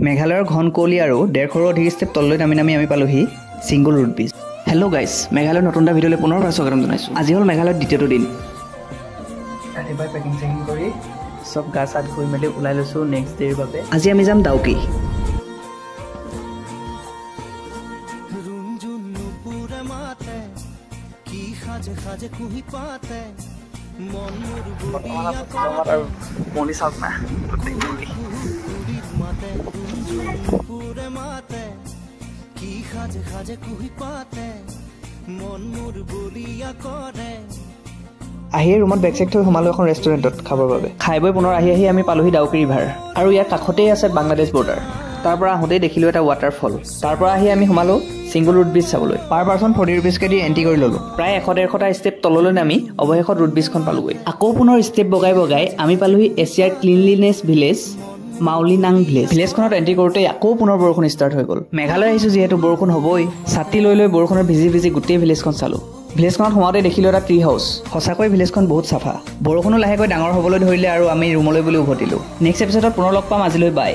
মেঘালয়ৰ ঘন কুঁৱলী আৰু 150ৰো অধিক ষ্টেপ তললৈ নামি আমি পালোহি single root bridge. Hello' guys, মেঘালয়ৰ নতুন এটা ভিডিঅ'লৈ পুনৰ স্বাগতম জনাইছোঁ। আজি হ'ল মেঘালয়ৰ দ্বিতীয়টো দিন। ৰাতিপুৱাই পেকিং কৰি চব গা চা ধুই মেলি ওলাই লৈছোঁ নেক্সট ডে'ৰ বাবে। আজি আমি যাম ডাউকি। আহি ৰুমত বেগ চেগ থৈ সোমালো এখন ৰেষ্টুৰেণ্টত খাবৰ বাবে। খাই বৈ পুনৰ আহি আমি পালোহি ডাউকি ৰিভাৰ আৰু ইয়াৰ কাষতেই আছে বাংলাদেশ বৰ্ডাৰ। তাৰ পৰা আহোঁতেই দেখিলোঁ এটা ৱাটাৰফল। তাৰ পৰা আহি আমি সোমালোঁ ছিংগুল ৰুট ব্ৰিজ চাবলৈ। পাৰ পাৰ্চন 40 rupeesকৈ দি এণ্ট্ৰি কৰি ল'লোঁ। প্ৰায় 100-150টা ষ্টেপ তললৈ নামি অৱশেষত ৰুট ব্ৰিজখন পালোগৈ। আকৌ পুনৰ ষ্টেপ বগাই আমি পালোহি এছিয়াৰ ক্লিনলিনেছ ভিলেজ মাউলিনাং ভিলেজ। ভিলেজখনত এণ্ট্ৰি কৰোঁতেই আকৌ পুনৰ বৰষুণ ষ্টাৰ্ট হৈ গ'ল। মেঘালয় আহিছোঁ যিহেতু বৰষুণ হ'বই। ছাতি লৈ বৰষুণত ভিজি গোটেই ভিলেজখন চালোঁ। ভিলেজখনত সোমাওঁতে দেখিলোঁ এটা ট্ৰি হাউচ। সঁচাকৈ ভিলেজখন বহুত চাফা। বৰষুণো লাহেকৈ ডাঙৰ হ'বলৈ ধৰিলে আৰু আমি ৰুমলৈ বুলি উভতিলোঁ। নেক্সট এপিছডত পুনৰ লগ পাম। আজিলৈ বাই।